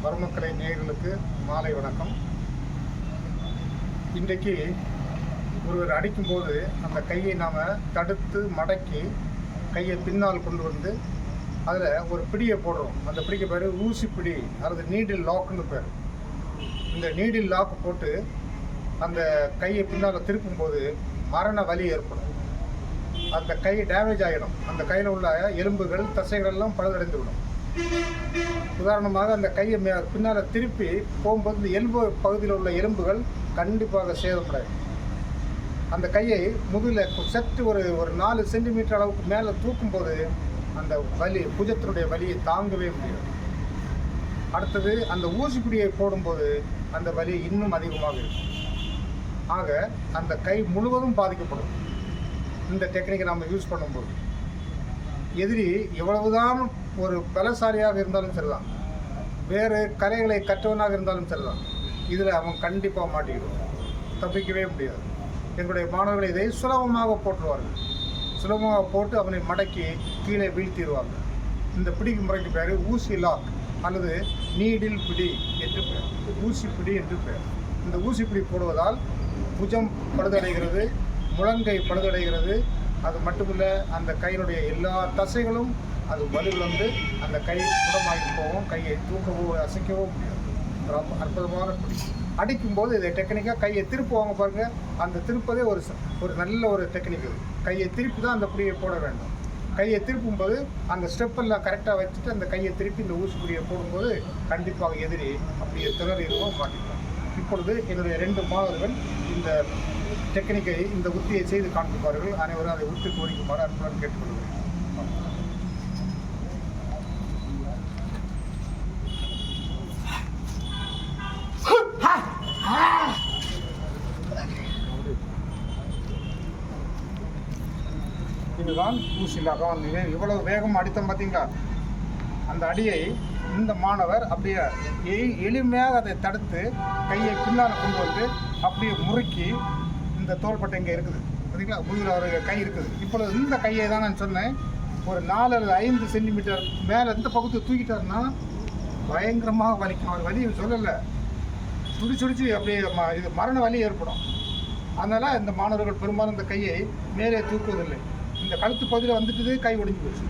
மருமக்களை நேயர்களுக்கு மாலை வணக்கம். இன்றைக்கு ஒருவர் அடிக்கும்போது அந்த கையை நாம் தடுத்து மடக்கி கையை பின்னால் கொண்டு வந்து அதில் ஒரு பிடியை போடுறோம். அந்த பிடிக்கு பேர் ஊசி பிடி அல்லது நீடில் லாக்குன்னு பேர். இந்த நீடில் லாக் போட்டு அந்த கையை பின்னால் திருப்பும்போது மரண வலி ஏற்படும். அந்த கை டேமேஜ் ஆகிடும். அந்த கையில் உள்ள எலும்புகள் தசைகள் எல்லாம் பழுதடைந்து விடும். உதாரணமாக அந்த கையை பின்னால் திருப்பி போகும்போது இந்த எலும்பு பகுதியில் உள்ள எலும்புகள் கண்டிப்பாக சேதமடையும். அந்த கையை முதுகில் சற்று ஒரு 4 சென்டிமீட்டர் அளவுக்கு மேலே தூக்கும்போது அந்த வலி, புஜத்தினுடைய வலியை தாங்கவே முடியாது. அடுத்தது அந்த ஊசிப்பிடியை போடும்போது அந்த வலி இன்னும் அதிகமாக இருக்கும். ஆக அந்த கை முழுவதும் பாதிக்கப்படும். இந்த டெக்னிக்கை நம்ம யூஸ் பண்ணும்போது எதிரி எவ்வளவுதான் ஒரு பலசாலியாக இருந்தாலும் சரிதான், வேறு கலைகளை கற்றவனாக இருந்தாலும் சரிதான், இதில் அவன் கண்டிப்பாக மாட்டிக்கிடுவான், தப்பிக்கவே முடியாது. எங்களுடைய மாணவர்கள் இதை சுலபமாக போட்டுருவார்கள். சுலபமாக போட்டு அவனை மடக்கி கீழே வீழ்த்திடுவாங்க. இந்த பிடிக்கும் முறைக்கு பேர் ஊசி லாக் அல்லது நீடில் பிடி என்று பெயர், ஊசி பிடி என்று பெயர். இந்த ஊசி பிடி போடுவதால் புஜம் பழுதடைகிறது, முழங்கை பழுதடைகிறது. அது மட்டுமில்லை, அந்த கையினுடைய எல்லா தசைகளும் அது வலுவிழந்து அந்த கை குணமாகி போகும். கையை தூக்கவோ அசைக்கவோ முடியாது. அற்புதமான பிடி. அடிக்கும்போது இதை டெக்னிக்காக கையை திருப்புவாங்க பாருங்கள். அந்த திருப்பதே ஒரு நல்ல ஒரு டெக்னிக். அது கையை திருப்பி தான் அந்த பிடியை போட வேண்டும். கையை திருப்பும்போது அந்த ஸ்டெப்பெல்லாம் கரெக்டாக வச்சுட்டு அந்த கையை திருப்பி இந்த ஊசி பிடியை போடும்போது கண்டிப்பாக எதிரி அப்படியே திணறிடுவோம், மாட்டிக்கலாம். இப்பொழுது என்னுடைய 2 மாணவர்கள் இந்த டெக்னிக்கை, இந்த உத்தியை செய்து காண்பிப்பார்கள். அனைவரும் அதை உத்து கோரிக்குமாறு அன்புடன் கேட்டுக்கொள்கிறேன். இதுதான் ஊசிலாக இவ்வளவு வேகம் அடித்தோம் பார்த்தீங்களா? அந்த அடியை இந்த மாணவர் அப்படியே எளிமையாக அதை தடுத்து கையை பின்னால் கொண்டு வந்து அப்படியே முறுக்கி, இந்த தோள்பட்டை இங்கே இருக்குது பார்த்தீங்களா, முதுகில் ஒரு கை இருக்குது. இப்பொழுது இந்த கையை தான் நான் சொன்னேன், ஒரு 4 அல்லது 5 சென்டிமீட்டர் மேலே இந்த பக்கத்தை தூக்கிட்டாருன்னா பயங்கரமாக வலிக்கும். அவர் வலியை சொல்லலை, சுடிச்சு அப்படியே இது மரண வலி ஏற்படும். அதனால் இந்த மாணவர்கள் பெரும்பாலும் இந்த கையை மேலே தூக்குவதில்லை. இந்த கழுத்து பகுதியில் வந்துட்டு கை ஒடிஞ்சு போச்சு.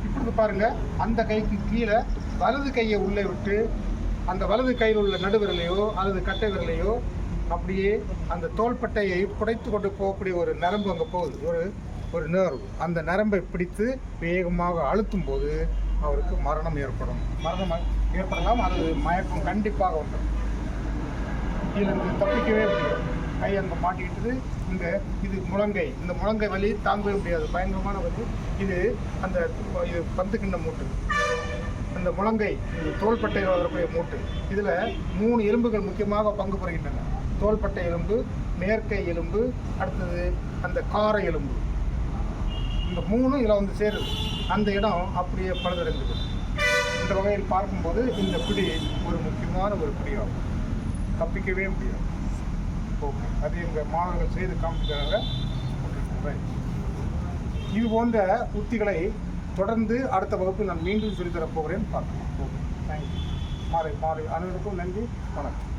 இப்படி பாருங்கள், அந்த கைக்கு கீழே வலது கையை உள்ளே விட்டு அந்த வலது கையில் உள்ள நடுவிரலையோ அல்லது கட்டை விரலையோ அப்படியே அந்த தோள்பட்டையை புடைத்து கொண்டு போகக்கூடிய ஒரு நரம்பு அங்கே போகுது, ஒரு நர்வ். அந்த நரம்பை பிடித்து வேகமாக அழுத்தும் போது அவருக்கு மரணம் ஏற்படலாம் அல்லது மயக்கம் கண்டிப்பாக வந்துடும். இதில் தப்பிக்கவே முடியாது. கை அங்கே மாட்டிக்கிட்டது. இது முழங்கை, இந்த முழங்கை வலி தாங்கவே முடியாது, பயங்கரமான வலி. இது பந்துக்கிண்ண மூட்டு, அந்த முழங்கை, இந்த தோள்பட்டையில் வரக்கூடிய மூட்டு. இதில் 3 எலும்புகள் முக்கியமாக பங்கு பெறுகின்றன. தோள்பட்டை எலும்பு, மேற்கை எலும்பு, அடுத்தது அந்த கார எலும்பு. இந்த 3 இதில் வந்து சேருது. அந்த இடம் அப்படியே பழுதடைந்தது. இந்த வகையில் பார்க்கும்போது இந்த பிடி ஒரு முக்கியமான ஒரு பிடியாகும், தப்பிக்கவே முடியாது. ஓகே, அது எங்கள் மாணவர்கள் செய்து காமிக்கிறாங்க. இது போன்ற உத்திகளை தொடர்ந்து அடுத்த வகுப்பில் நான் மீண்டும் சொல்லித்தரப் போகிறேன். பார்க்கலாம். Okay, thank you. மாலை அனைவருக்கும் நன்றி, வணக்கம்.